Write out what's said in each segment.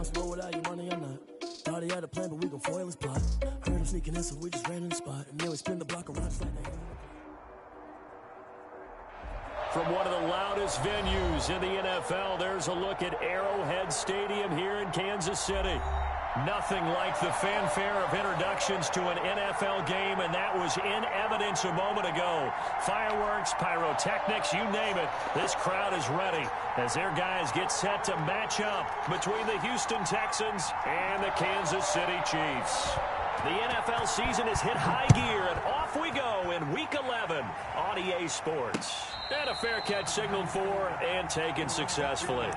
responsible without your money or not. Thought he had a plan, but we gon' foil his plot. Heard him sneaking in, so we just ran in the spot. And then we spin the block around just like that. From one of the loudest venues in the NFL, there's a look at Arrowhead Stadium here in Kansas City. Nothing like the fanfare of introductions to an NFL game, and that was in evidence a moment ago. Fireworks, pyrotechnics, you name it. This crowd is ready as their guys get set to match up between the Houston Texans and the Kansas City Chiefs. The NFL season has hit high gear, and off we go in Week 11 on EA Sports. And a fair catch signaled for and taken successfully.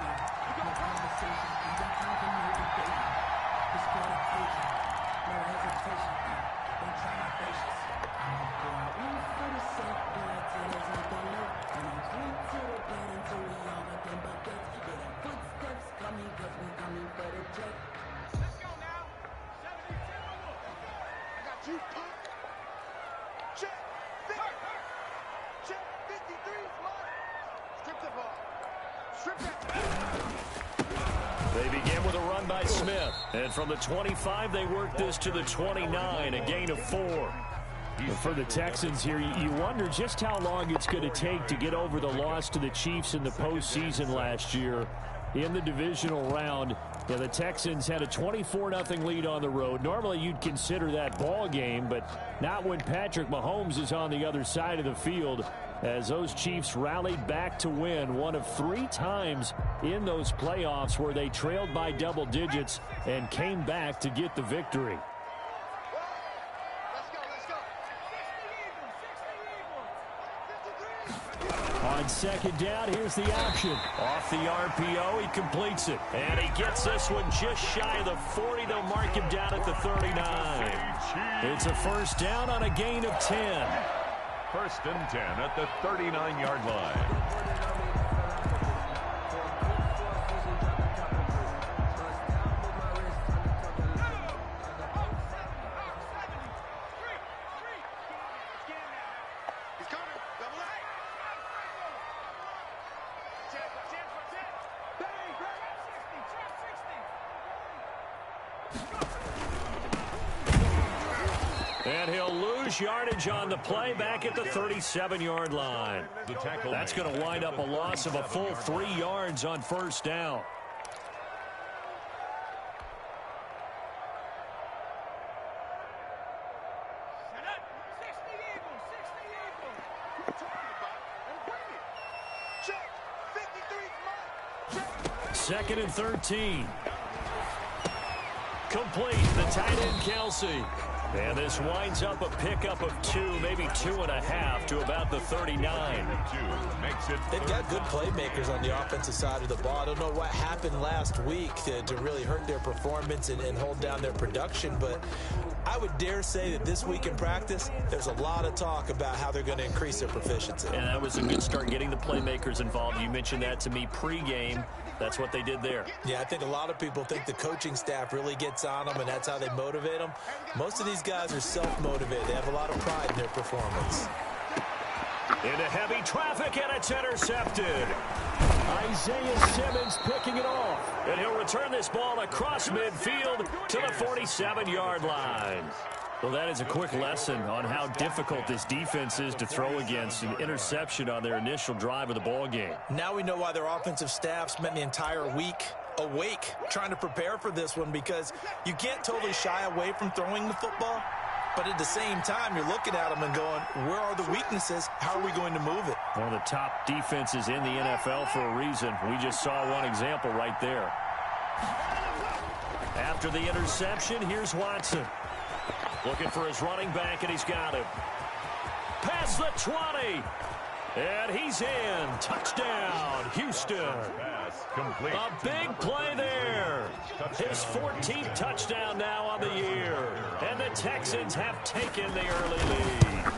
They begin with a run by Smith. And from the 25, they work this to the 29, a gain of 4. For the Texans here, you wonder just how long it's going to take to get over the loss to the Chiefs in the postseason last year. In the divisional round, the Texans had a 24-0 lead on the road. Normally, you'd consider that ball game, but not when Patrick Mahomes is on the other side of the field, as those Chiefs rallied back to win one of 3 times in those playoffs where they trailed by double digits and came back to get the victory. On second down, here's the option. Off the RPO, he completes it. And he gets this one just shy of the 40. They'll mark him down at the 39. It's a first down on a gain of 10. First and 10 at the 39-yard line. And he'll lose yardage on the play back at the 37-yard line. That's going to wind up a loss of a full 3 yards on first down. Second and 13. Complete. The tight end, Kelsey. And this winds up a pickup of 2, maybe 2.5 to about the 39. They've got good playmakers on the offensive side of the ball. I don't know what happened last week to really hurt their performance and hold down their production, but I would dare say that this week in practice, there's a lot of talk about how they're going to increase their proficiency. And that was a good start getting the playmakers involved. You mentioned that to me pregame. That's what they did there. Yeah, I think a lot of people think the coaching staff really gets on them, and that's how they motivate them. Most of these guys are self-motivated. They have a lot of pride in their performance. Into heavy traffic, and it's intercepted. Isaiah Simmons picking it off. And he'll return this ball across midfield to the 47-yard line. Well, that is a quick lesson on how difficult this defense is to throw against. An interception on their initial drive of the ball game. Now we know why their offensive staff spent the entire week awake trying to prepare for this one, because you can't totally shy away from throwing the football, but at the same time you're looking at them and going, where are the weaknesses? How are we going to move it? One of the top defenses in the NFL for a reason. We just saw one example right there. After the interception, here's Watson. Looking for his running back, and he's got him. Past the 20. And he's in. Touchdown, Houston. A big play there. His 14th touchdown now on the year. And the Texans have taken the early lead.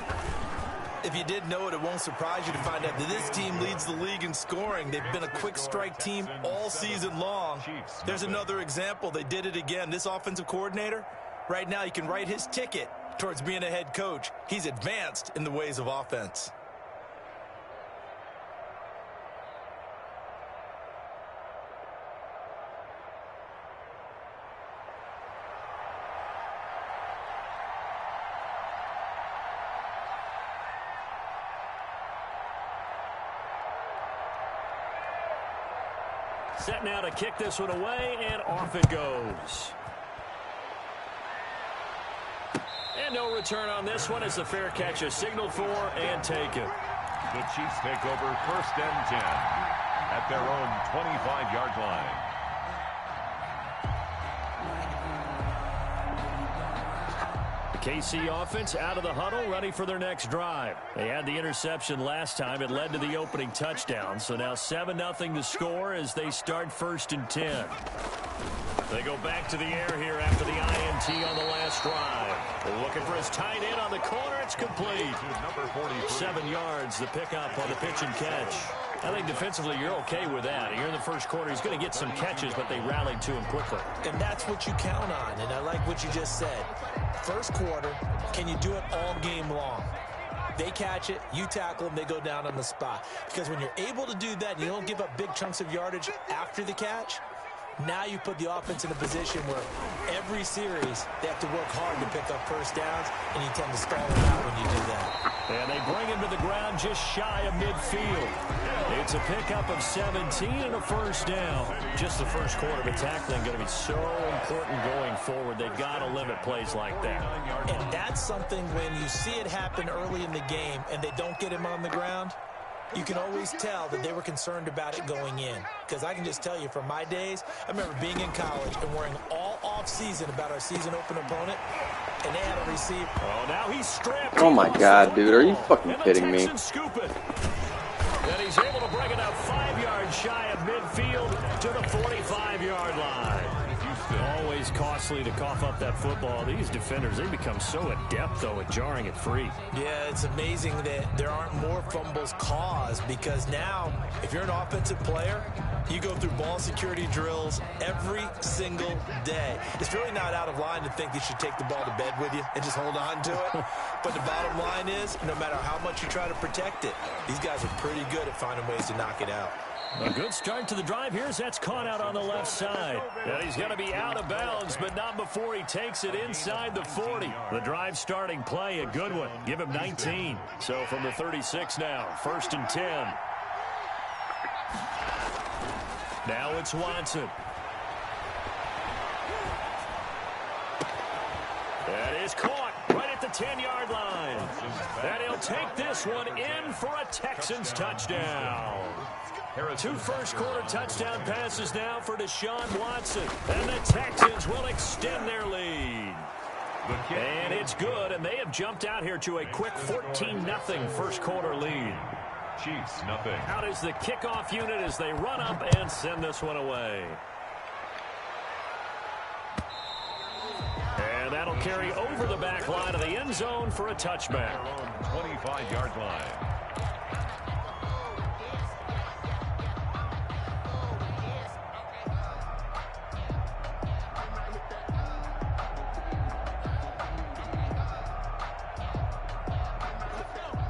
If you didn't know it, it won't surprise you to find out that this team leads the league in scoring. They've been a quick strike team all season long. There's another example. They did it again. This offensive coordinator, right now, he can write his ticket towards being a head coach. He's advanced in the ways of offense. Set now to kick this one away, and off it goes. And no return on this one as the fair catch is signaled for and taken. The Chiefs take over 1st and 10 at their own 25-yard line. The KC offense out of the huddle, ready for their next drive. They had the interception last time. It led to the opening touchdown. So now 7-0 to score as they start 1st and 10. They go back to the air here after the INT on the last drive. They're looking for his tight end on the corner. It's complete. 7 yards, the pickup on the pitch and catch. I think defensively you're okay with that. Here in the first quarter, he's going to get some catches, but they rallied to him quickly. And that's what you count on, and I like what you just said. First quarter, can you do it all game long? They catch it, you tackle them, they go down on the spot. Because when you're able to do that and you don't give up big chunks of yardage after the catch, now you put the offense in a position where every series they have to work hard to pick up first downs, and you tend to stall them out when you do that. And they bring him to the ground just shy of midfield. It's a pickup of 17 and a first down. Just the first quarter, but tackling going to be so important going forward. They've got to limit plays like that. And that's something when you see it happen early in the game and they don't get him on the ground, you can always tell that they were concerned about it going in. Because I can just tell you from my days, I remember being in college and worrying all off-season about our season open opponent, and they had a receiver. Oh, now he's strapped. Oh my God, dude, are you fucking kidding me? Scoop it. And he's able to bring it up 5 yards shy of midfield to the 45-yard line. Always costly to cough up that football. These defenders, they become so adept, though, at jarring it free. Yeah, it's amazing that there aren't more fumbles caused, because now, if you're an offensive player, you go through ball security drills every single day. It's really not out of line to think you should take the ball to bed with you and just hold on to it. But the bottom line is, no matter how much you try to protect it, these guys are pretty good at finding ways to knock it out. A good start to the drive here as that's caught out on the left side. And he's going to be out of bounds, but not before he takes it inside the 40. The drive starting play, a good one. Give him 19. So from the 36 now, 1st and 10. Now it's Watson. That is caught right at the 10-yard line. And he'll take this one in for a Texans touchdown. 2 first-quarter touchdown passes now for Deshaun Watson. And the Texans will extend their lead. And it's good, and they have jumped out here to a quick 14-0 first-quarter lead. Chiefs, nothing. Out is the kickoff unit as they run up and send this one away. And that'll carry over the back line of the end zone for a touchback. 25-yard line.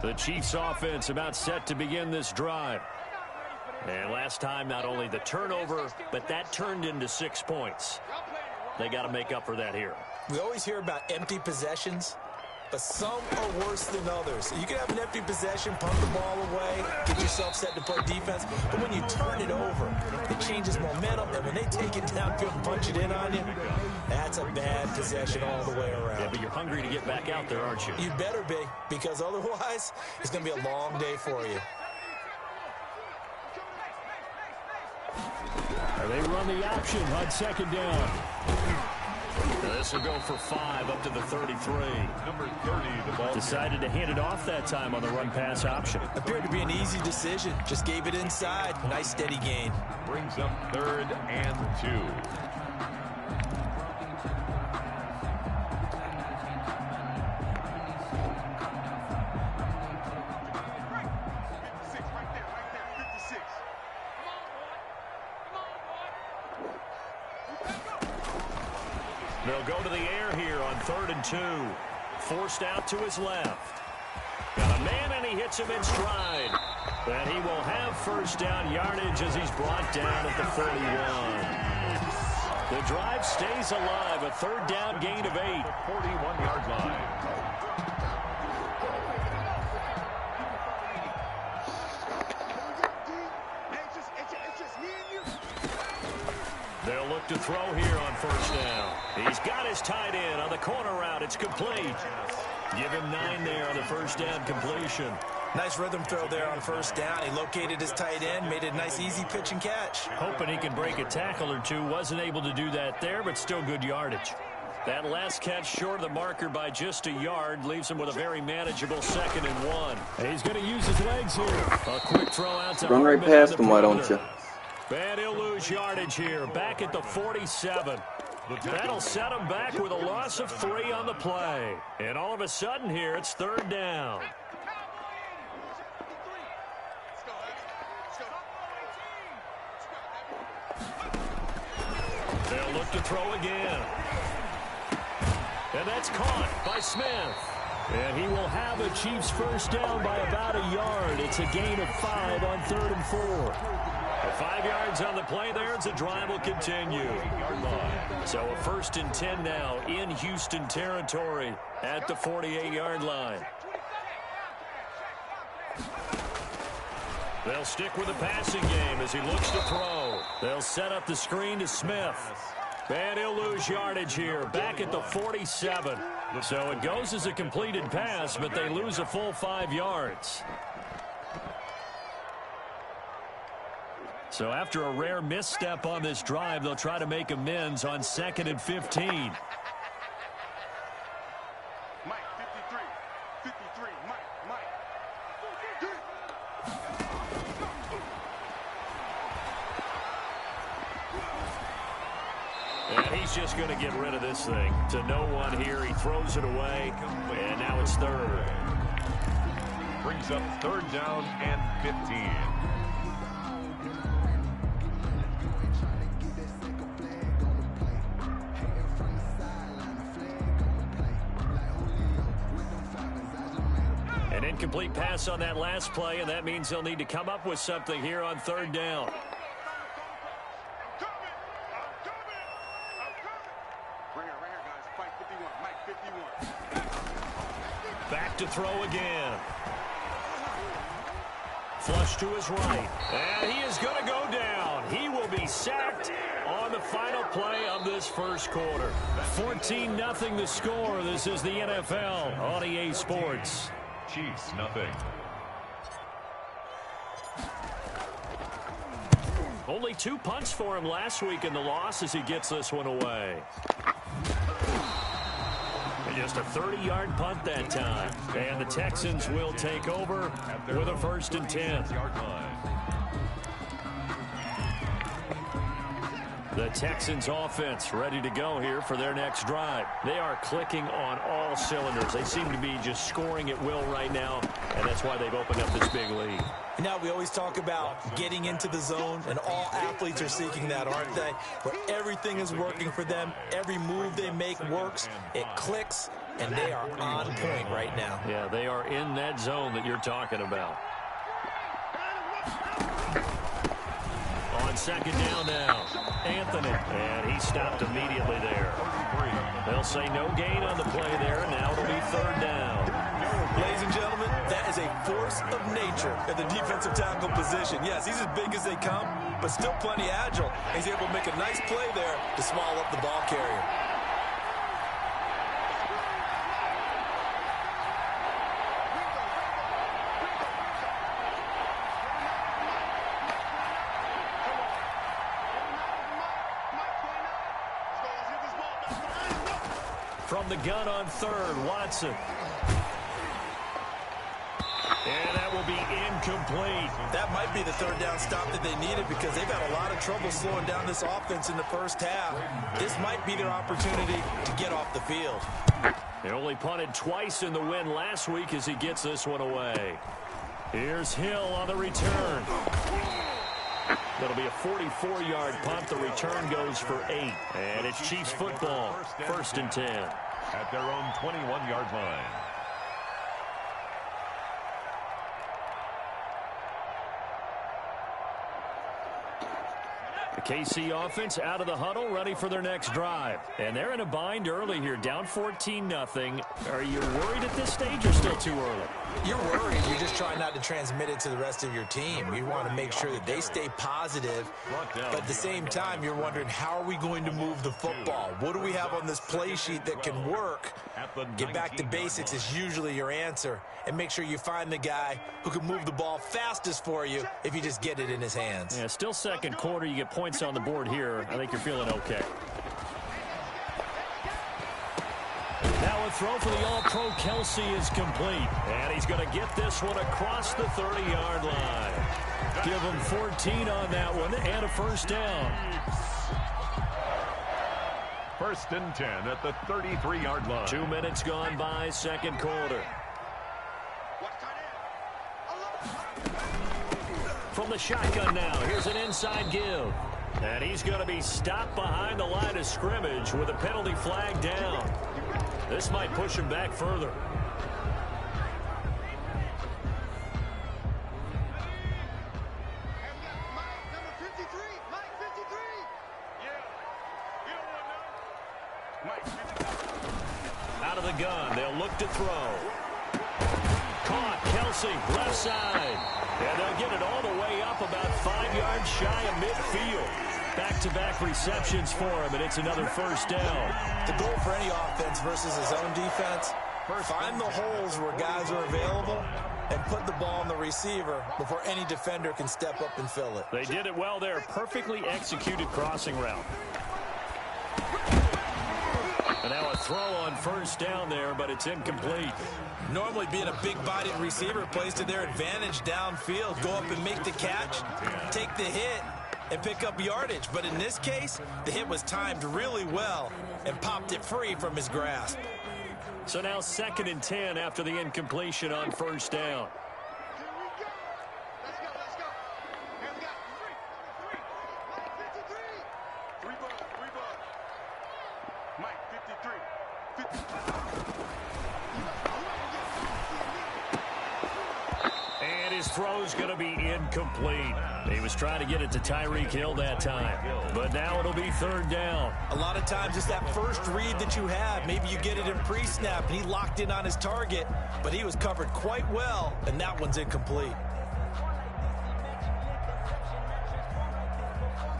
The Chiefs offense about set to begin this drive. And last time, not only the turnover, but that turned into 6 points. They got to make up for that here. We always hear about empty possessions, but some are worse than others. You can have an empty possession, punt the ball away, get yourself set to play defense, but when you turn it over, it changes momentum, and when they take it downfield and punch it in on you, that's a bad possession all the way around. Yeah, but you're hungry to get back out there, aren't you? You better be, because otherwise, it's going to be a long day for you. They run the option on 2nd down. This will go for 5 up to the 33. Number 30, the ball. Decided to hand it off that time on the run-pass option. Appeared to be an easy decision. Just gave it inside. Nice steady gain. Brings up 3rd and 2. They'll go to the air here on 3rd and 2. Forced out to his left. Got a man, and he hits him in stride. And he will have first down yardage as he's brought down at the 31. The drive stays alive. A 3rd down gain of 8. 41-yard line. look to throw here on first down. He's got his tight end on the corner route. It's complete. Give him 9 there on the first down completion. Nice rhythm throw there on first down. He located his tight end, made it a nice, easy pitch and catch. Hoping he can break a tackle or two. Wasn't able to do that there, but still good yardage. That last catch short of the marker by just a yard leaves him with a very manageable 2nd and 1. He's going to use his legs here. A quick throw out to Run right past him, why don't you? And he'll lose yardage here. Back at the 47. That'll set him back with a loss of 3 on the play. And all of a sudden here, it's 3rd down. They'll look to throw again. And that's caught by Smith. And he will have a Chiefs first down by about a yard. It's a gain of 5 on 3rd and 4. 5 yards on the play there as the drive will continue. So a 1st and 10 now in Houston territory at the 48-yard line. They'll stick with the passing game as he looks to throw. They'll set up the screen to Smith. And he'll lose yardage here, back at the 47. So it goes as a completed pass, but they lose a full 5 yards. So after a rare misstep on this drive, they'll try to make amends on 2nd and 15. He's just going to get rid of this thing. To no one here. He throws it away. And now it's 3rd. Brings up 3rd down and 15. An incomplete pass on that last play, and that means they'll need to come up with something here on 3rd down. Back to throw again. Flush to his right. And he is going to go down. He will be sacked on the final play of this first quarter. 14-0 the score. This is the NFL on EA Sports. Chiefs, nothing. Only 2 punts for him last week in the loss as he gets this one away. Just a 30-yard punt that time. And the Texans will take over with a 1st and 10. The Texans offense ready to go here for their next drive. They are clicking on all cylinders. They seem to be just scoring at will right now, and that's why they've opened up this big lead. Now, we always talk about getting into the zone, and all athletes are seeking that, aren't they? Where everything is working for them. Every move they make works. It clicks, and they are on point right now. Yeah, they are in that zone that you're talking about. On 2nd down now, Anthony. And he stopped immediately there. They'll say no gain on the play there, and now it'll be 3rd down. Ladies and gentlemen, that is a force of nature at the defensive tackle position. Yes, he's as big as they come, but still plenty agile. He's able to make a nice play there to swallow up the ball carrier. From the gun on 3rd, Watson. And that will be incomplete. That might be the 3rd down stop that they needed because they've had a lot of trouble slowing down this offense in the first half. This might be their opportunity to get off the field. They only punted twice in the win last week as he gets this one away. Here's Hill on the return. That'll be a 44-yard punt. The return goes for 8. And it's Chiefs football, 1st and 10. At their own 21-yard line. The KC offense out of the huddle, ready for their next drive. And they're in a bind early here, down 14-0. Are you worried at this stage or still too early? You're worried. You're just trying not to transmit it to the rest of your team. You want to make sure that they stay positive. But at the same time, you're wondering, how are we going to move the football? What do we have on this play sheet that can work? Get back to basics is usually your answer. And make sure you find the guy who can move the ball fastest for you if you just get it in his hands. Yeah, still second quarter. You get points on the board here. I think you're feeling okay. Now a throw for the All-Pro Kelsey is complete. And he's going to get this one across the 30-yard line. Give him 14 on that one and a first down. 1st and 10 at the 33-yard line. 2 minutes gone by, second quarter. From the shotgun now, here's an inside give. And he's going to be stopped behind the line of scrimmage with a penalty flag down. This might push him back further. Out of the gun, they'll look to throw. Caught, Kelsey, left side. And they'll get it all the way up about 5 yards shy of midfield. Back-to-back receptions for him, and it's another first down. The goal for any offense versus his own defense, find the holes where guys are available and put the ball on the receiver before any defender can step up and fill it. They did it well there. Perfectly executed crossing route. And now a throw on first down there, but it's incomplete. Normally being a big-bodied receiver plays to their advantage downfield. Go up and make the catch, take the hit, and pick up yardage. But in this case, the hit was timed really well and popped it free from his grasp. So now 2nd and 10 after the incompletion on first down. His throw's going to be incomplete. He was trying to get it to Tyreek Hill that time. But now it'll be 3rd down. A lot of times it's that first read that you have. Maybe you get it in pre-snap, and he locked in on his target, but he was covered quite well, and that one's incomplete.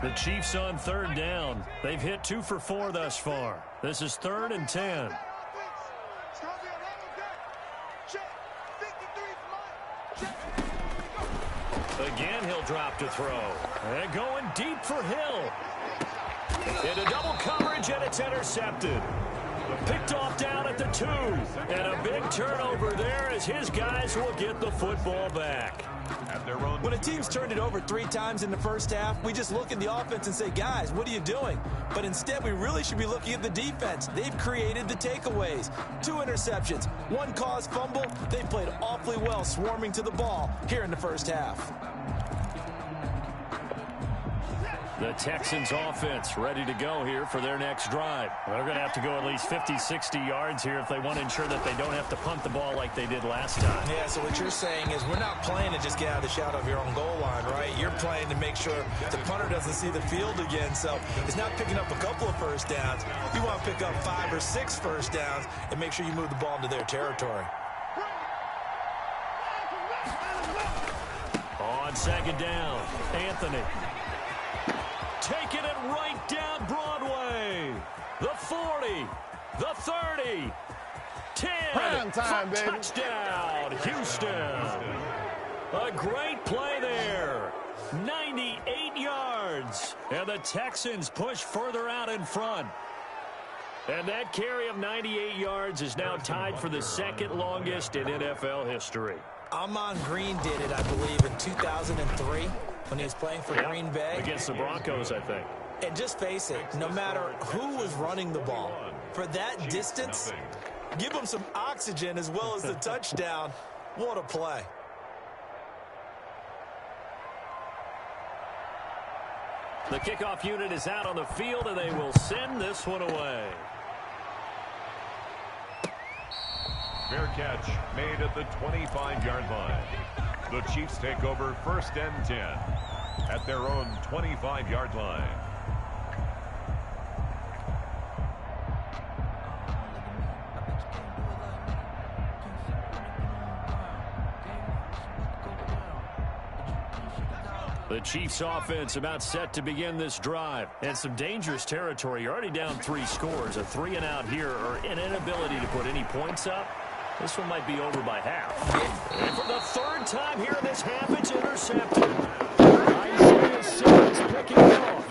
The Chiefs on 3rd down. They've hit 2 for 4 thus far. This is 3rd and 10. Again, he'll drop to throw. And going deep for Hill. Into double coverage, and it's intercepted. Picked off down at the 2. And a big turnover there as his guys will get the football back. When a team's turned it over 3 times in the first half, we just look at the offense and say, guys, what are you doing? But instead, we really should be looking at the defense. They've created the takeaways. 2 interceptions, 1 caused fumble. They played awfully well swarming to the ball here in the first half. The Texans offense ready to go here for their next drive. They're going to have to go at least 50, 60 yards here if they want to ensure that they don't have to punt the ball like they did last time. Yeah, so what you're saying is we're not playing to just get out of the shadow of your own goal line, right? You're playing to make sure the punter doesn't see the field again. So it's not picking up a couple of first downs. You want to pick up 5 or 6 first downs and make sure you move the ball into their territory. On 2nd down, Anthony. Taking it right down Broadway. The 40, the 30, 10. Prime time, baby. Touchdown, Houston. A great play there. 98 yards. And the Texans push further out in front. And that carry of 98 yards is now tied for the 2nd longest in NFL history. Amon Green did it, I believe, in 2003 when he was playing for Green Bay. Against the Broncos, I think. And just face it, no matter who was running the ball, for that distance, give them some oxygen as well as the touchdown. What a play. The kickoff unit is out on the field, and they will send this one away. Fair catch made at the 25-yard line. The Chiefs take over 1st and 10. at their own 25-yard line. The Chiefs offense about set to begin this drive. And some dangerous territory. You're already down 3 scores. A 3-and-out here or an inability to put any points up. This one might be over by half. And for the 3rd time here in this half, it's intercepted. Isaiah Simmons picking it off.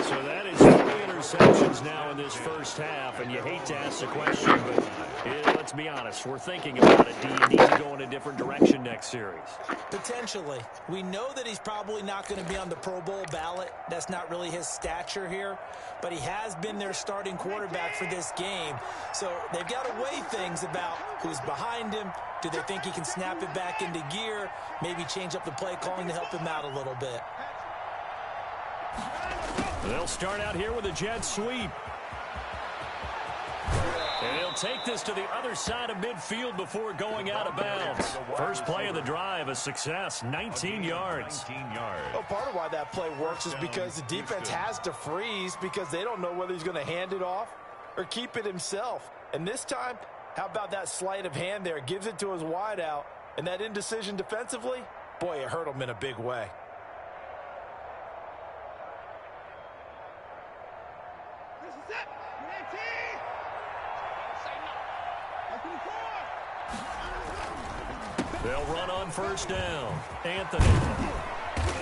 So that is 3 interceptions now in this first half. And you hate to ask the question, but let's be honest. We're thinking about it. Do you need to go in a different direction next series? Potentially. We know that he's probably not going to be on the Pro Bowl ballot. That's not really his stature here. But he has been their starting quarterback for this game. So they've got to weigh things about who's behind him. Do they think he can snap it back into gear? Maybe change up the play calling to help him out a little bit. They'll start out here with a jet sweep. And he'll take this to the other side of midfield before going out of bounds. First play of the drive, a success, 19 yards. Well, part of why that play works is because the defense has to freeze because they don't know whether he's going to hand it off or keep it himself. And this time, how about that sleight of hand there? Gives it to his wideout. And that indecision defensively, boy, it hurt him in a big way. They'll run on first down. Anthony.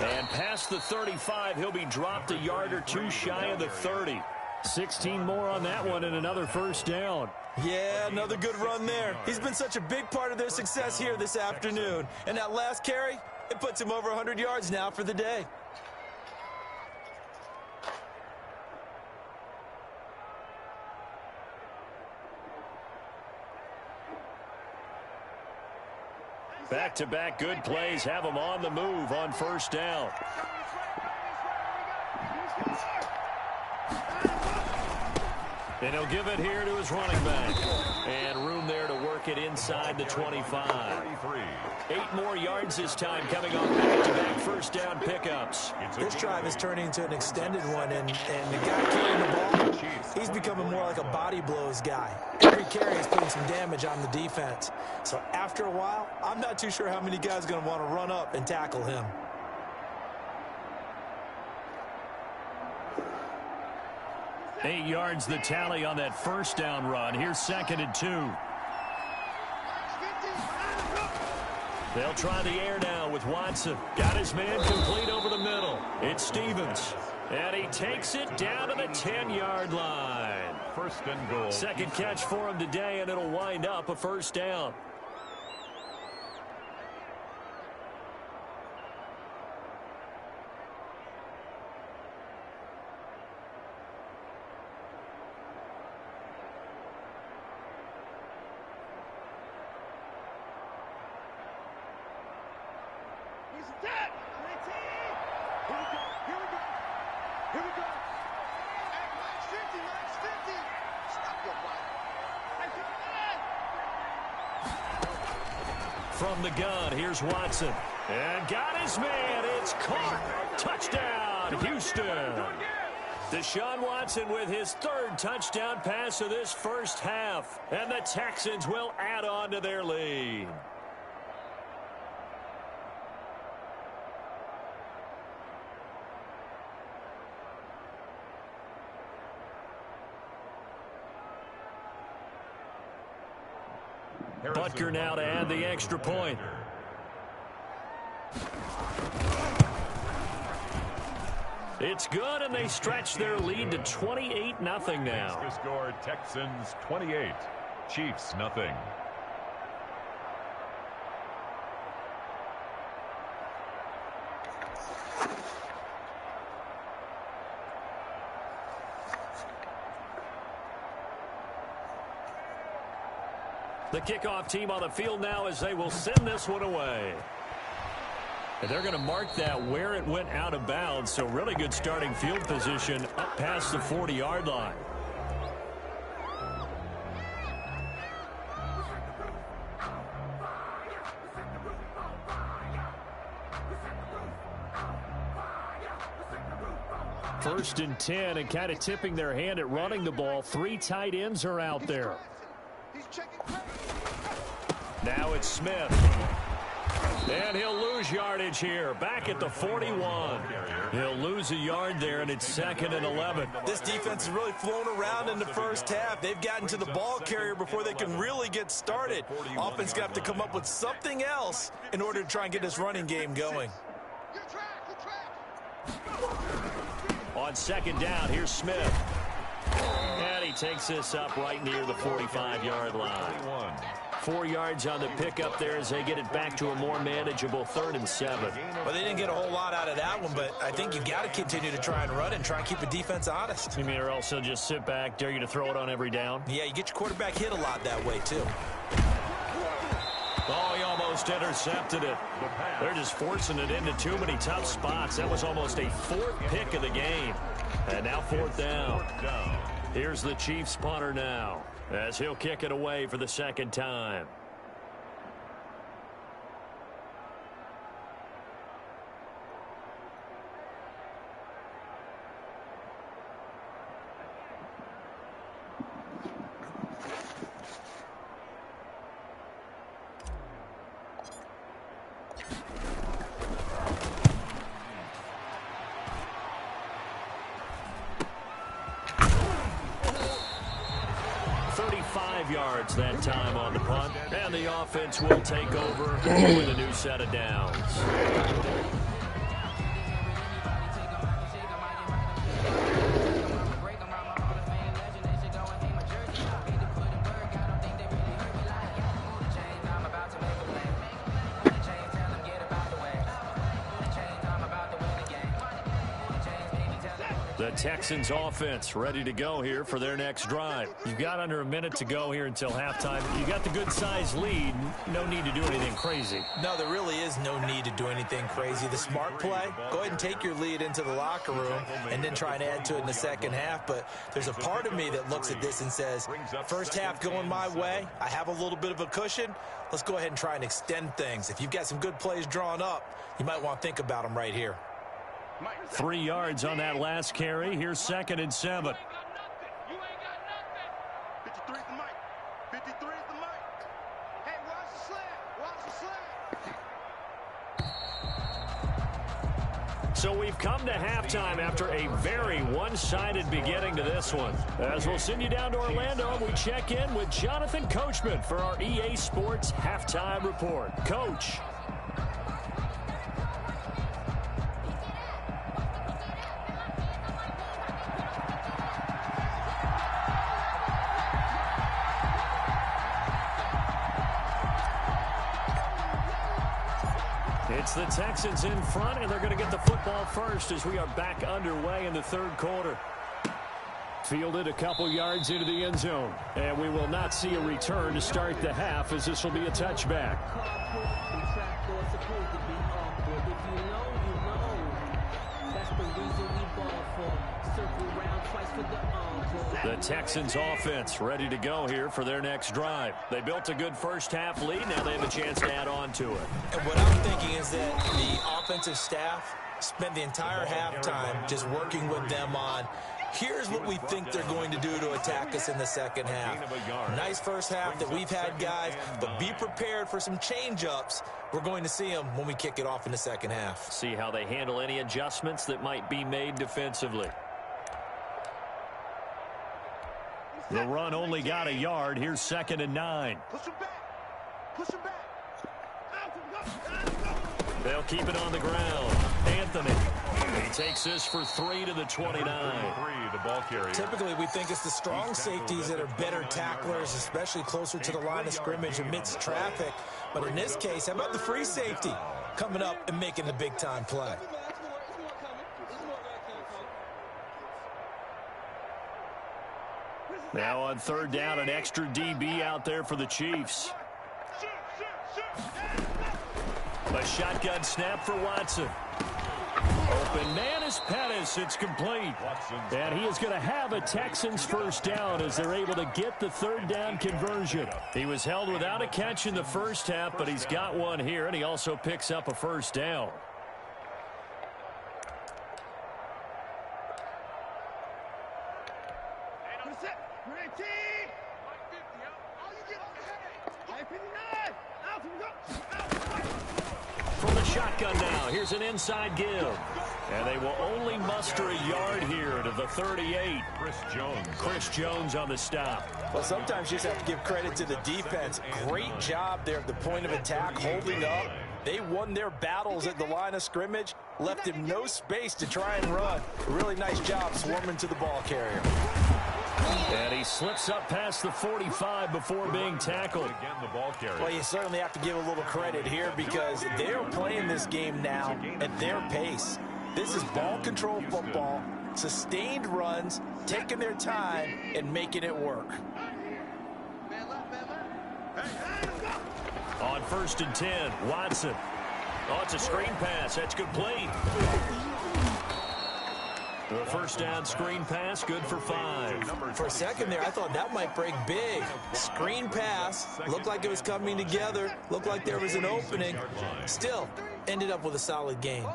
And past the 35, he'll be dropped a yard or 2 shy of the 30. 16 more on that one and another first down. Yeah, another good run there. He's been such a big part of their success here this afternoon. And that last carry, it puts him over 100 yards now for the day. Back-to-back good plays have him on the move on first down. And he'll give it here to his running back. And room there to work it inside the 25. 8 more yards this time coming on back-to-back first down pickups. This drive is turning into an extended one, and the guy carrying the ball, he's becoming more like a body blows guy. Every carry is putting some damage on the defense. So after a while, I'm not too sure how many guys are going to want to run up and tackle him. Eight yards the tally on that first down run. Here's 2nd and 2. They'll try the air now with Watson. Got his man complete over the middle. It's Stevens. And he takes it down to the 10-yard line. First and goal. Second catch for him today, and it'll wind up a first down. From the gun, here's Watson. And got his man. It's caught. Touchdown, Houston. Deshaun Watson with his 3rd touchdown pass of this first half. And the Texans will add on to their lead. Butker now to add the extra point. It's good, and they stretch their lead to 28-0 now. The score, Texans 28, Chiefs nothing. The kickoff team on the field now as they will send this one away. And they're going to mark that where it went out of bounds, so really good starting field position up past the 40-yard line. 1st and 10, and kind of tipping their hand at running the ball. 3 tight ends are out there. Now it's Smith. And he'll lose yardage here. Back at the 41. He'll lose a yard there, and it's 2nd and 11. This defense has really flown around in the first half. They've gotten to the ball carrier before they can really get started. Offense got to come up with something else in order to try and get this running game going. On 2nd down, here's Smith. And he takes this up right near the 45-yard line. 4 yards on the pickup there as they get it back to a more manageable 3rd and 7. Well, they didn't get a whole lot out of that one, but I think you got to continue to try and run and try and keep the defense honest. You mean, or else they'll just sit back, dare you to throw it on every down? Yeah, you get your quarterback hit a lot that way, too. Oh, he almost intercepted it. They're just forcing it into too many tough spots. That was almost a 4th pick of the game. And now 4th down. Here's the Chiefs punter now, as he'll kick it away for the 2nd time. Yards that time on the punt, and the offense will take over with a new set of downs. The Texans offense ready to go here for their next drive. You've got under a minute to go here until halftime. You got the good size lead. No need to do anything crazy. No, there really is no need to do anything crazy. The smart play, go ahead and take your lead into the locker room and then try and add to it in the second half. But there's a part of me that looks at this and says, first half going my way, I have a little bit of a cushion. Let's go ahead and try and extend things. If you've got some good plays drawn up, you might want to think about them right here. 3 yards on that last carry. Here's 2nd and 7. So we've come to halftime after a very one-sided beginning to this one. As we'll send you down to Orlando, we check in with Jonathan Coachman for our EA Sports Halftime Report. Coach. It's the Texans in front, and they're going to get the football first as we are back underway in the 3rd quarter. Fielded a couple yards into the end zone, and we will not see a return to start the half as this will be a touchback. The Texans offense ready to go here for their next drive. They built a good first half lead. Now they have a chance to add on to it. And what I'm thinking is that the offensive staff spent the entire halftime just working with them on, here's what we think they're going to do to attack us in the second half. Nice first half that we've had, guys, but be prepared for some change-ups. We're going to see them when we kick it off in the second half. See how they handle any adjustments that might be made defensively. The run only got a yard. Here's 2nd and 9. Push him back. They'll keep it on the ground. Anthony. He takes this for 3 to the 29. The ball carrier. Typically, we think it's the strong safeties that are better tacklers, especially closer to the line of scrimmage amidst traffic. But in this case, how about the free safety coming up and making the big-time play? Now on 3rd down, an extra DB out there for the Chiefs. A shotgun snap for Watson. Open man is Pettis. It's complete. And he is going to have a Texans first down as they're able to get the 3rd down conversion. He was held without a catch in the first half, but he's got one here, and he also picks up a first down. Shotgun now. Here's an inside give. And they will only muster a yard here to the 38. Chris Jones on the stop. Well, sometimes you just have to give credit to the defense. Great job there at the point of attack, holding up. They won their battles at the line of scrimmage, left him no space to try and run. Really nice job swarming to the ball carrier. And he slips up past the 45 before being tackled. Well, you certainly have to give a little credit here because they're playing this game now at their pace. This is ball control football, sustained runs, taking their time and making it work. On 1st and 10, Watson. Oh, it's a screen pass. That's complete. The first down screen pass, good for 5. For a second there, I thought that might break big. Screen pass, looked like it was coming together, looked like there was an opening. Still, ended up with a solid gain.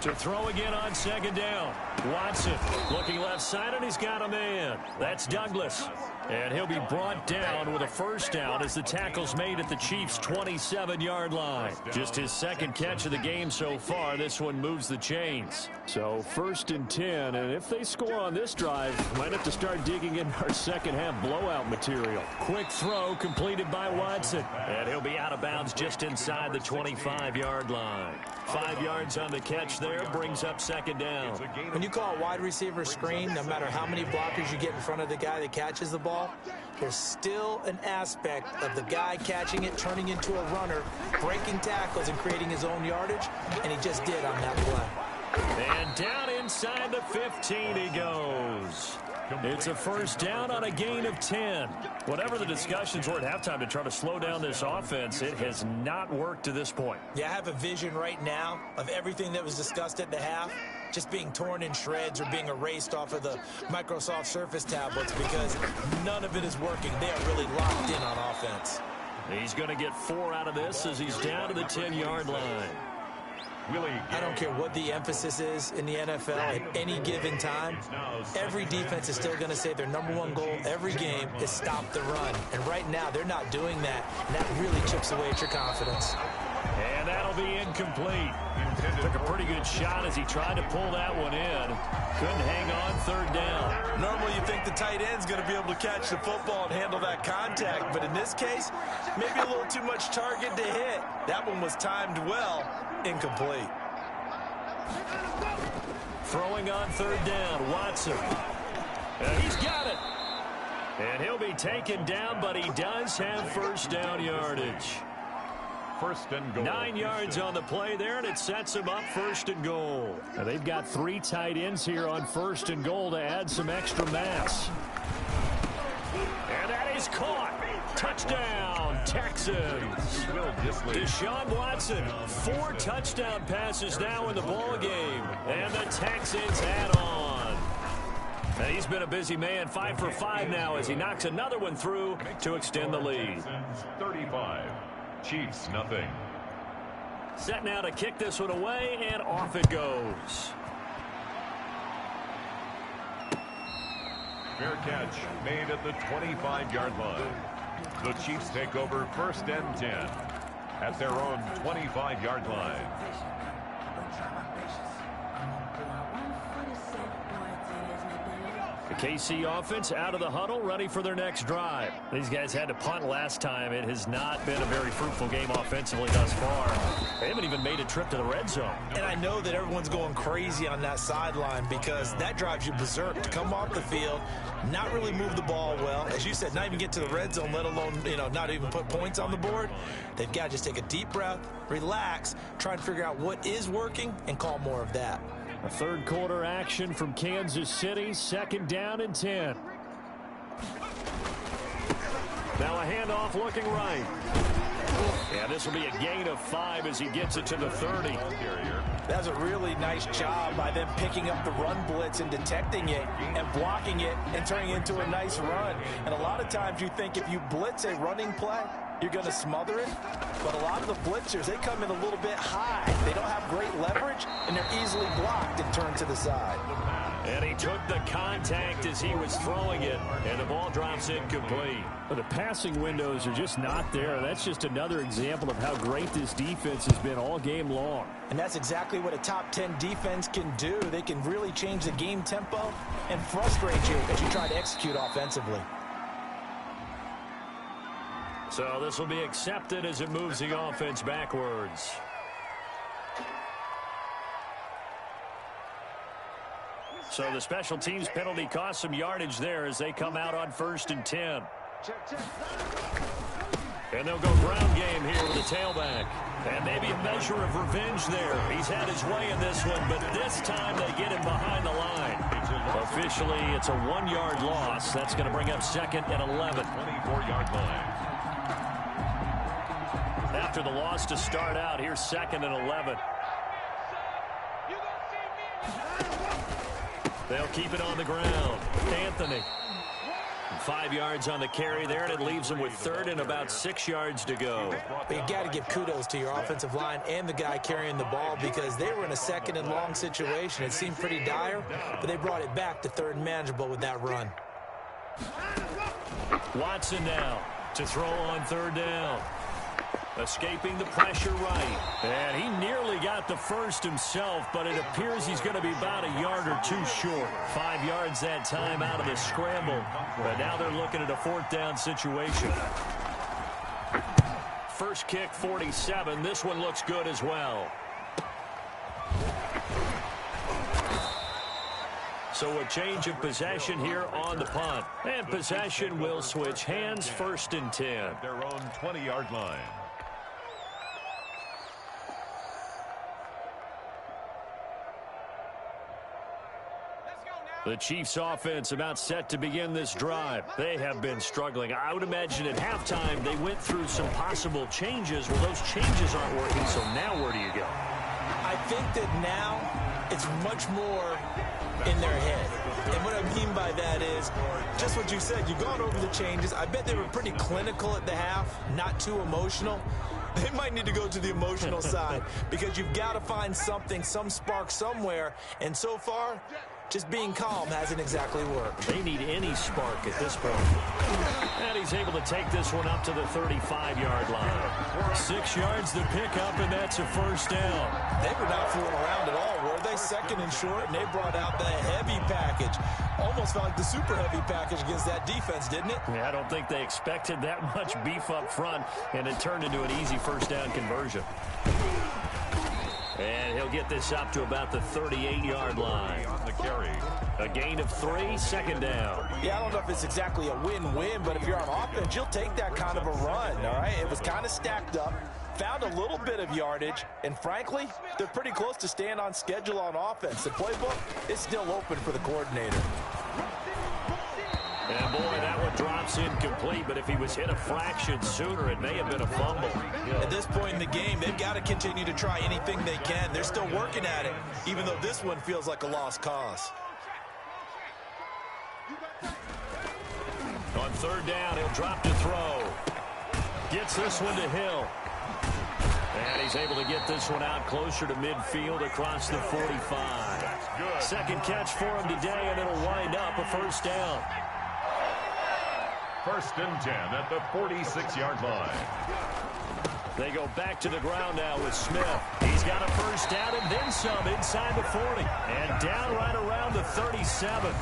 To throw again on 2nd down. Watson looking left side, and he's got a man. That's Douglas. And he'll be brought down with a first down as the tackle's made at the Chiefs' 27-yard line. Just his second catch of the game so far. This one moves the chains. So 1st and 10, and if they score on this drive, might have to start digging in our second-half blowout material. Quick throw completed by Watson. And he'll be out of bounds just inside the 25-yard line. 5 yards on the catch there, brings up 2nd down. When you call a wide receiver screen, no matter how many blockers you get in front of the guy that catches the ball, there's still an aspect of the guy catching it, turning into a runner, breaking tackles and creating his own yardage, and he just did on that play. And down inside the 15 he goes. It's a first down on a gain of 10. Whatever the discussions were at halftime to try to slow down this offense, it has not worked to this point. Yeah, I have a vision right now of everything that was discussed at the half just being torn in shreds or being erased off of the Microsoft Surface tablets because none of it is working. They are really locked in on offense. He's going to get 4 out of this as he's down to the 10-yard line. I don't care what the emphasis is in the NFL at any given time. Every defense is still going to say their #1 goal every game is stop the run. And right now, they're not doing that. And that really chips away at your confidence. And that'll be incomplete. Took a pretty good shot as he tried to pull that one in. Couldn't hang on 3rd down. Normally you think the tight end's going to be able to catch the football and handle that contact. But in this case, maybe a little too much target to hit. That one was timed well. Incomplete. Throwing on 3rd down, Watson. And he's got it. And he'll be taken down, but he does have first down yardage. 1st and goal. 9 yards on the play there, and it sets him up 1st and goal. Now they've got 3 tight ends here on 1st and goal to add some extra mass. And that is caught. Touchdown, Texans. Deshaun Watson, 4 touchdown passes now in the ball game. And the Texans add on. Now, he's been a busy man, 5 for 5 now as he knocks another one through to extend the lead. 35. Chiefs, nothing. Set now to kick this one away, and off it goes. Fair catch made at the 25-yard line. The Chiefs take over 1st and 10 at their own 25-yard line. The KC offense out of the huddle, ready for their next drive. These guys had to punt last time. It has not been a very fruitful game offensively thus far. They haven't even made a trip to the red zone. And I know that everyone's going crazy on that sideline because that drives you berserk to come off the field, not really move the ball well. As you said, not even get to the red zone, let alone, not even put points on the board. They've got to just take a deep breath, relax, try and figure out what is working and call more of that. A 3rd quarter action from Kansas City, 2nd down and 10. Now a handoff looking right. And this will be a gain of 5 as he gets it to the 30. That's a really nice job by them picking up the run blitz and detecting it and blocking it and turning it into a nice run. And a lot of times you think if you blitz a running play, you're going to smother it. But a lot of the blitzers, they come in a little bit high. They don't have great leverage, and they're easily blocked and turned to the side. And he took the contact as he was throwing it, and the ball drops incomplete. But the passing windows are just not there. That's just another example of how great this defense has been all game long. And that's exactly what a top 10 defense can do. They can really change the game tempo and frustrate you as you try to execute offensively. So this will be accepted as it moves the offense backwards. So the special teams penalty cost some yardage there as they come out on 1st and 10. And they'll go ground game here with the tailback. And maybe a measure of revenge there. He's had his way in this one, but this time they get him behind the line. Officially, it's a 1-yard loss. That's going to bring up 2nd and 11. 24-yard line. After the loss to start out, here's 2nd and 11. They'll keep it on the ground. Anthony. 5 yards on the carry there, and it leaves them with 3rd and about 6 yards to go. But you got to give kudos to your offensive line and the guy carrying the ball because they were in a 2nd and long situation. It seemed pretty dire, but they brought it back to 3rd and manageable with that run. Watson now to throw on 3rd down. Escaping the pressure right. And he nearly got the first himself, but it appears he's going to be about a yard or 2 short. 5 yards that time out of the scramble. But now they're looking at a 4th down situation. First kick, 47. This one looks good as well. So a change of possession here on the punt. And possession will switch hands, 1st and 10. Their own 20-yard line. The Chiefs offense about set to begin this drive. They have been struggling. I would imagine at halftime they went through some possible changes. Well, those changes aren't working, so now where do you go? I think that now it's much more in their head. And what I mean by that is just what you said. You've gone over the changes. I bet they were pretty clinical at the half, not too emotional. They might need to go to the emotional side because you've got to find something, some spark somewhere. And so far, just being calm hasn't exactly worked. They need any spark at this point. And he's able to take this one up to the 35-yard line. 6 yards to pick up, and that's a 1st down. They were not fooling around at all, were they? 2nd and short, and they brought out the heavy package. Almost felt like the super heavy package against that defense, didn't it? Yeah, I don't think they expected that much beef up front, and it turned into an easy 1st down conversion. And he'll get this up to about the 38-yard line. On the carry. A gain of 3, 2nd down. Yeah, I don't know if it's exactly a win-win, but if you're on offense, you'll take that kind of a run, all right? It was kind of stacked up, found a little bit of yardage, and frankly, they're pretty close to staying on schedule on offense. The playbook is still open for the coordinator. And boy, that one drops incomplete, but if he was hit a fraction sooner, it may have been a fumble. At this point in the game, they've got to continue to try anything they can. They're still working at it, even though this one feels like a lost cause. On 3rd down, he'll drop to throw. Gets this one to Hill. And he's able to get this one out closer to midfield across the 45. 2nd catch for him today, and it'll wind up a 1st down. 1st and 10 at the 46-yard line. They go back to the ground now with Smith. He's got a 1st down and then some inside the 40. And down right around the 37.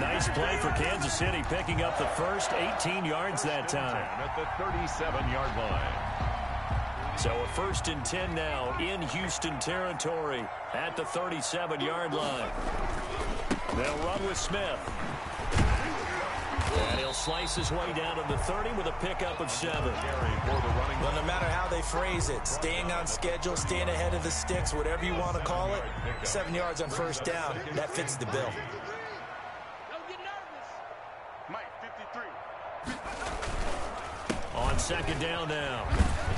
Nice play for Kansas City, picking up the first 18 yards that time. At the 37-yard line. So a 1st and 10 now in Houston territory at the 37-yard line. They'll run with Smith. And he'll slice his way down to the 30 with a pickup of 7. Well, no matter how they phrase it, staying on schedule, staying ahead of the sticks, whatever you want to call it, 7 yards on 1st down, that fits the bill. On 2nd down now,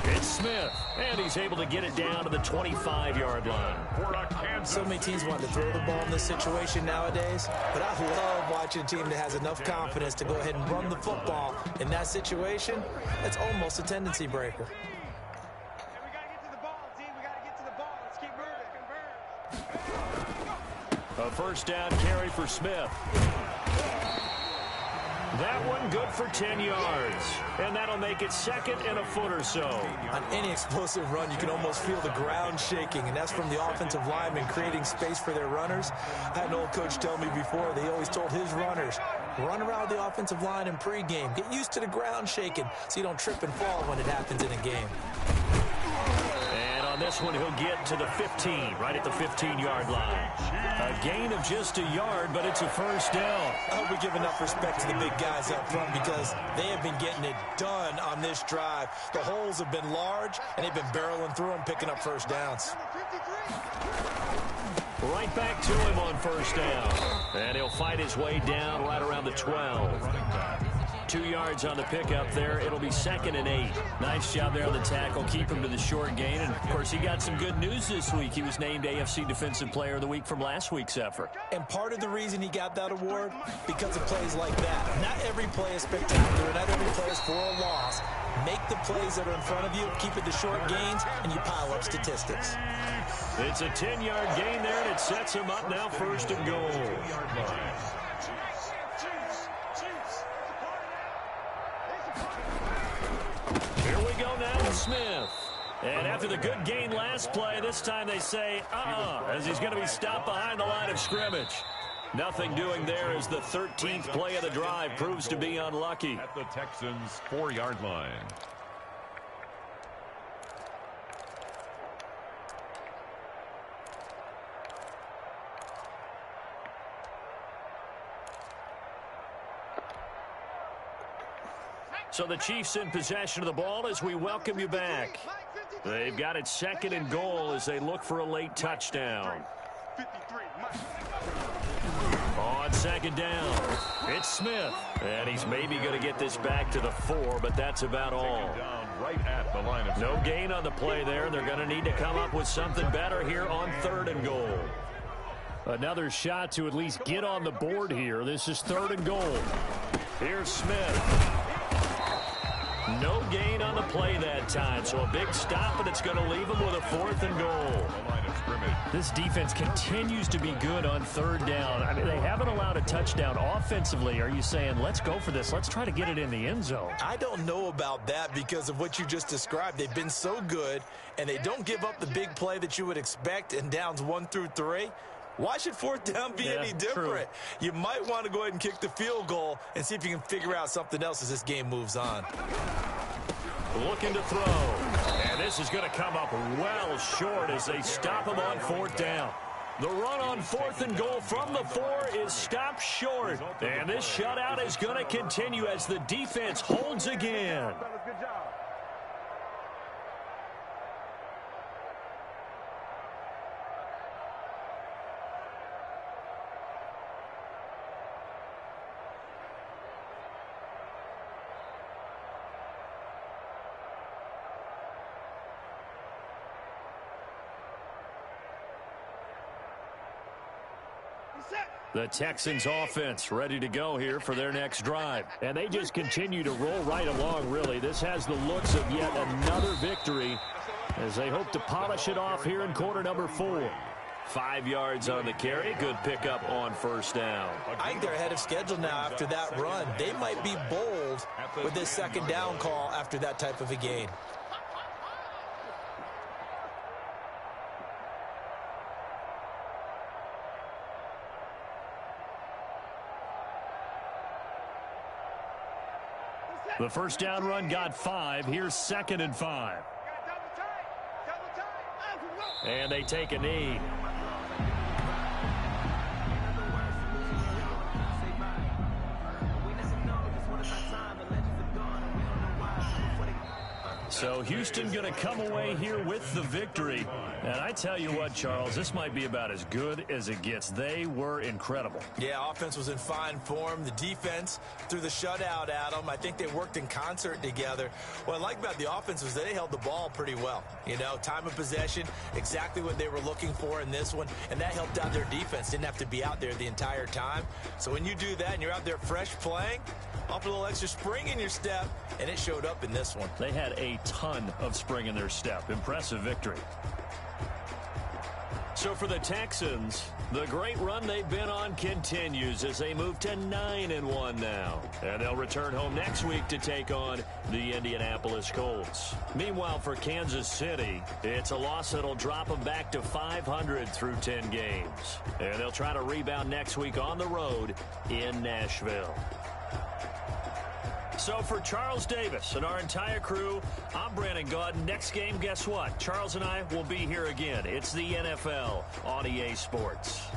it's Smith, and he's able to get it down to the 25-yard line. So many teams want to throw the ball in this situation nowadays, but I love watching a team that has enough confidence to go ahead and run the football. In that situation, that's almost a tendency breaker. A first down carry for Smith. That one good for 10 yards. And that'll make it second and a foot or so. On any explosive run, you can almost feel the ground shaking, and that's from the offensive linemen creating space for their runners. I had an old coach tell me before, they always told his runners, run around the offensive line in pregame. Get used to the ground shaking so you don't trip and fall when it happens in a game. And on this one, he'll get to the 15, right at the 15-yard line. A gain of just a yard, but it's a first down. I hope we give enough respect to the big guys up front because they have been getting it done on this drive. The holes have been large, and they've been barreling through them, picking up first downs. Right back to him on first down. And he'll fight his way down right around the 12. 2 yards on the pickup there. It'll be 2nd and 8. Nice job there on the tackle. Keep him to the short gain. And, of course, he got some good news this week. He was named AFC Defensive Player of the Week from last week's effort. And part of the reason he got that award, because of plays like that. Not every play is spectacular. Not every play is for a loss. Make the plays that are in front of you, keep it to short gains, and you pile up statistics. It's a 10-yard gain there, and it sets him up now 1st and goal. Here we go now with Smith. And after the good gain last play, this time they say, as he's going to be stopped behind the line of scrimmage. Nothing doing there as the 13th play of the drive proves to be unlucky. At the Texans' 4-yard line. So the Chiefs in possession of the ball as we welcome you back. They've got it 2nd and goal as they look for a late touchdown. On 2nd down, it's Smith. And he's maybe going to get this back to the 4, but that's about all. No gain on the play there. They're going to need to come up with something better here on 3rd and goal. Another shot to at least get on the board here. This is 3rd and goal. Here's Smith. No gain on the play that time, so a big stop, and it's going to leave him with a 4th and goal. This defense continues to be good on 3rd down. I mean, they haven't allowed a touchdown offensively. Are you saying, let's go for this? Let's try to get it in the end zone. I don't know about that because of what you just described. They've been so good, and they don't give up the big play that you would expect in downs 1 through 3. Why should 4th down be any different? True. You might want to go ahead and kick the field goal and see if you can figure out something else as this game moves on. Looking to throw. And this is going to come up well short as they stop him on 4th down. The run on 4th and goal from the 4 is stopped short. And this shutout is going to continue as the defense holds again. The Texans offense ready to go here for their next drive. And they just continue to roll right along, really. This has the looks of yet another victory as they hope to polish it off here in quarter number 4. 5 yards on the carry. Good pickup on 1st down. I think they're ahead of schedule now after that run. They might be bold with this 2nd down call after that type of a gain. The 1st down run got 5. Here's 2nd and 5. And they take a knee. So Houston going to come away here with the victory. And I tell you what, Charles, this might be about as good as it gets. They were incredible. Yeah, offense was in fine form. The defense threw the shutout at them. I think they worked in concert together. What I like about the offense was they held the ball pretty well. You know, time of possession, exactly what they were looking for in this one. And that helped out their defense. Didn't have to be out there the entire time. So when you do that and you're out there fresh playing, off a little extra spring in your step, and it showed up in this one. They had a ton of spring in their step. Impressive victory. So for the Texans, The great run they've been on continues as they move to 9-1 now. And they'll return home next week to take on the Indianapolis Colts. Meanwhile, for Kansas City, it's a loss that'll drop them back to 500 through 10 games. And they'll try to rebound next week on the road in Nashville. So for Charles Davis and our entire crew, I'm Brandon Gaudin. Next game, guess what? Charles and I will be here again. It's the NFL on EA Sports.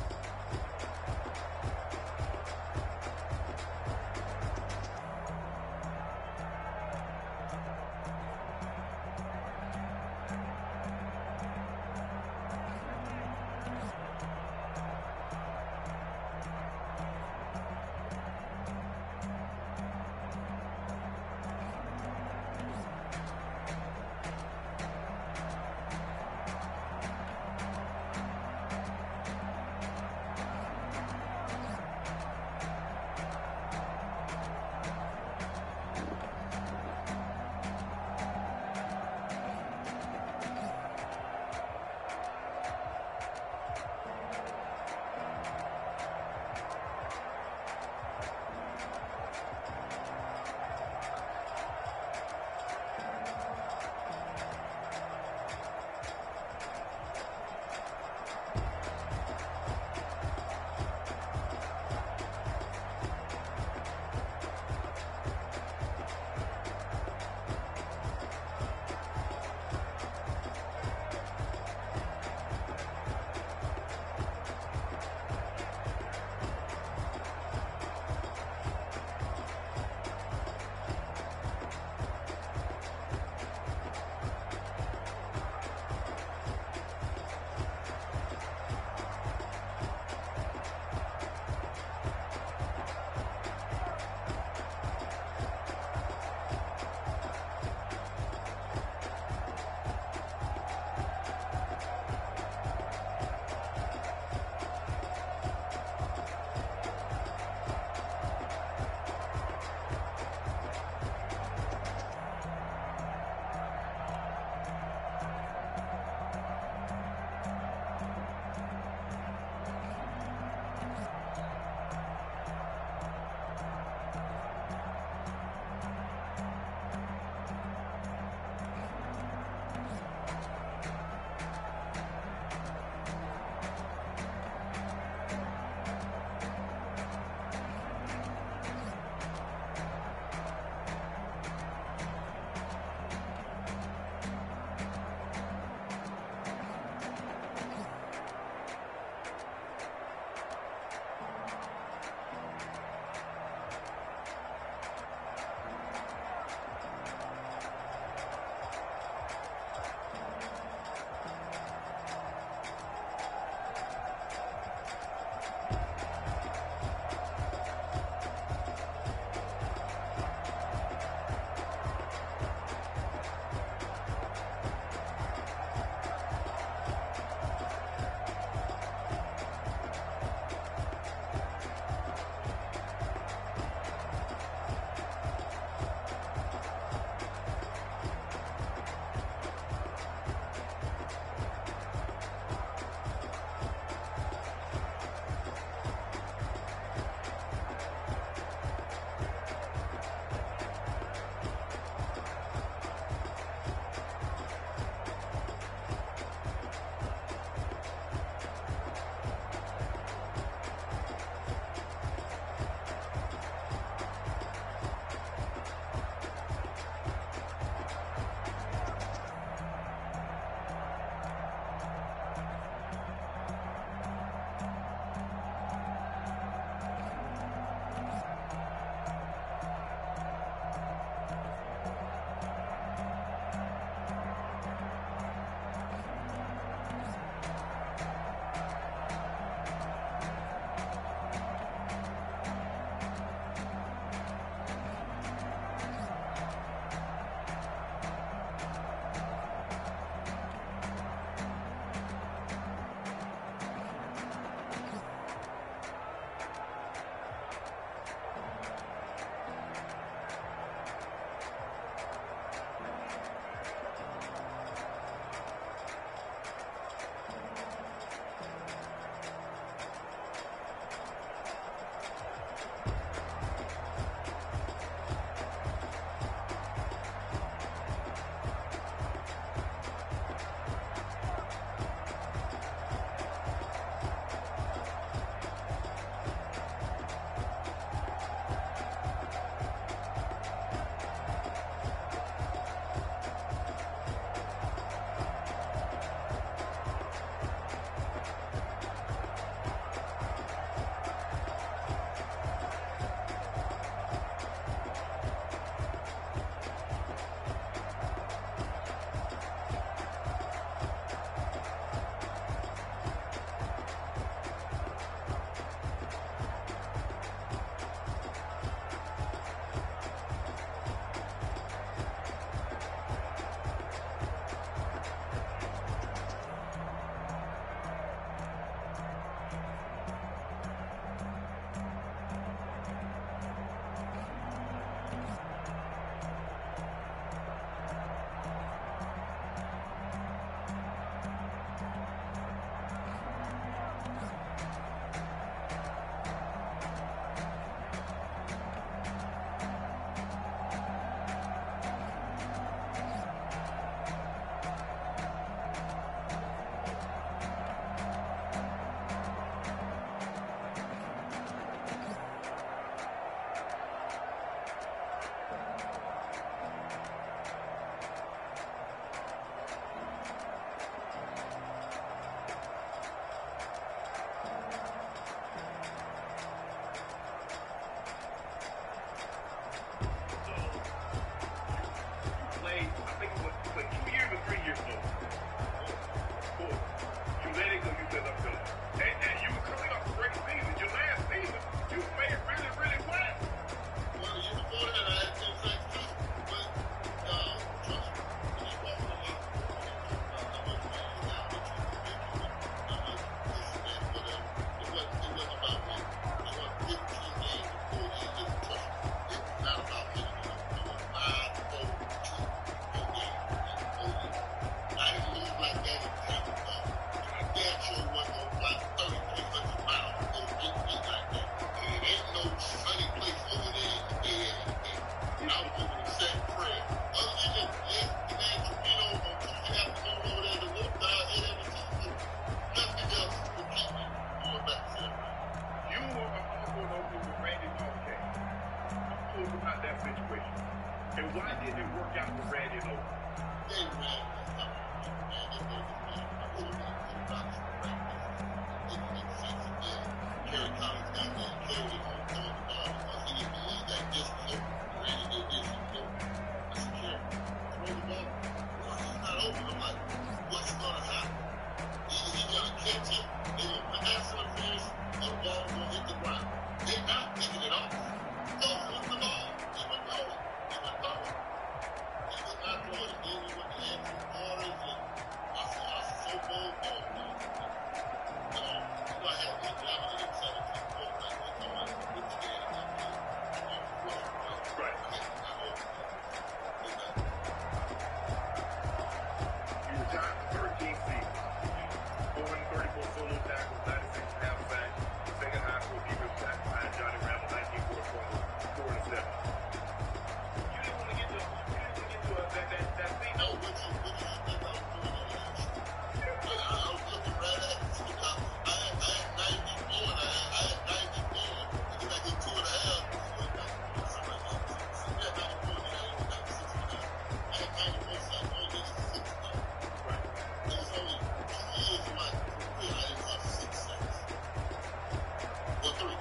about that situation. And why didn't it work out for Randy and Oakland? They ran Kerry Collins got there and carried it on the ball because he didn't believe that distance open. Randy did distance open. I said, Kerry, throw the ball. No, he's not open. I'm like, what's going to happen? Either he's going to catch it, they're going to pass interference, or the ball is going to hit the ground. They're not picking it off. No, with the ball. They were throwing. They were throwing. They did not throw it. They were with the extra quarters, and I said, so bold, ball. I had a good job of it. 17 quarterbacks. They come out with the game. Right. You retired for 13 seasons. 434 solo tackles, 96 half sacks. Second high school defensive tackle behind Johnny Randall, 1944, 4 interceptions. You didn't want to get to that thing. No, what you think I was doing? I was looking right at it. I had 94 and I had 94. And then I did 2.5. Something like that. Yeah, 94 and then I did 96 and a half. I had 94 sacks. I only did 6 though. Right. It was only 2 years of my career. I didn't have 6 sacks. Well, 3.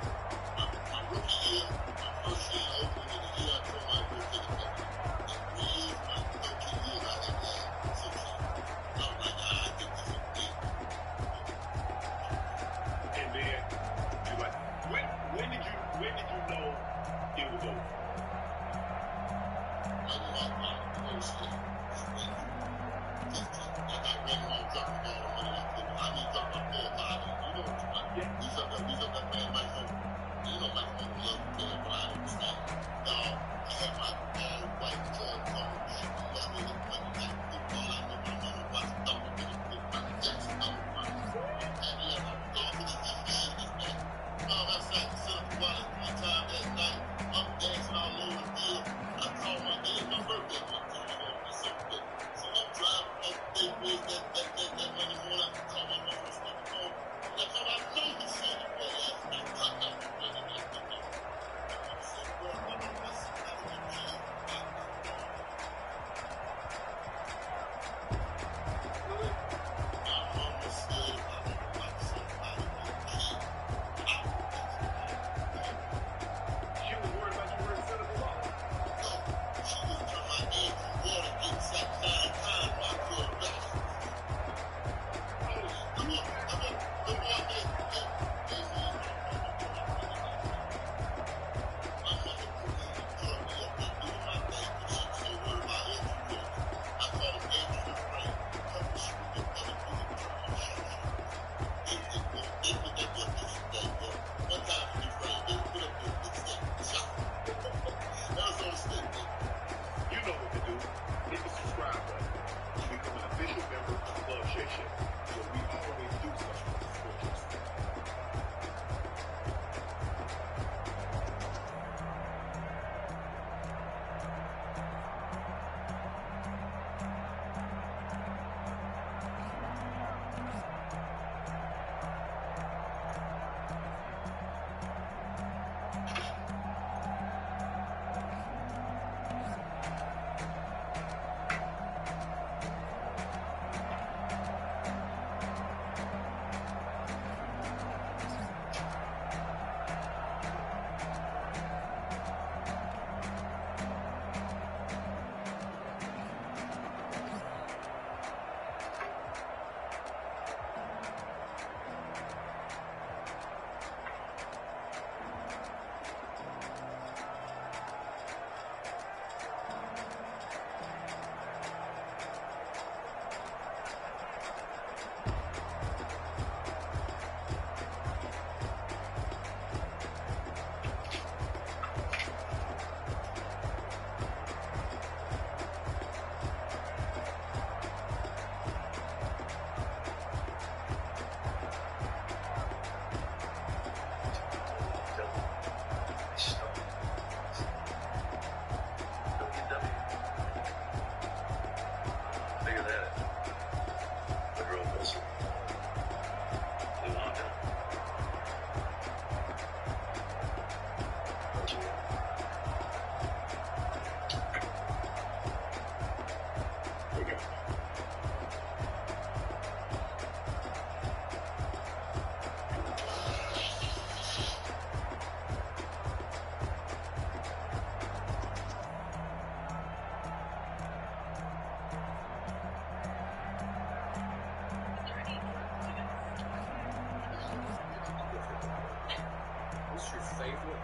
My rookie year, my first year in Oakland, and the year I told my rookie to come. In 3 years, my 13 years, I didn't have 6 sacks. I was like, I think this is big. And then you like, when did you know it was over? I knew I was I got ready to drop the ball on one of them. I mean, drop my 4 or 5. You know what I'm talking about? These up that man Mike Hope. You know Mike Hope love to play, but I understand. Now, I had my all white Jordan on. Love me when I got the ball. I know my mama was double with Michael Jackson double run. And yeah, I'm going to this man, this man. I sat and sit up about it 3 times that night. I'm dancing all over the field. I called my day, my birthday one time. You know, it's something. So I'm driving up Big Bridge that Monday morning. I call my mama on the phone. I'm like, oh, I know you said it, boy. Last night, cut out the money. I said, boy,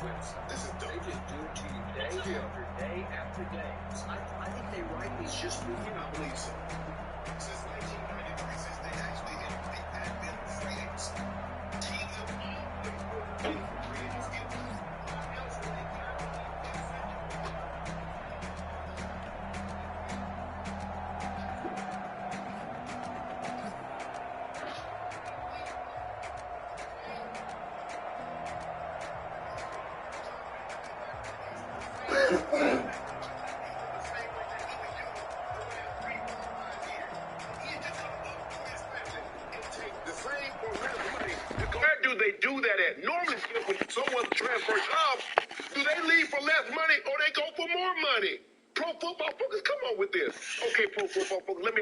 This is dope. They just do it to you day after day after day. I think they write these just for you. I believe so. Since 1993, since they actually hit the advent of free agency, teams of all the free agents get what else would they care about? Where do they do that at? Normally, when someone transfers jobs, do they leave for less money or they go for more money? Pro Football Focus, come on with this. Okay, Pro Football Focus, let me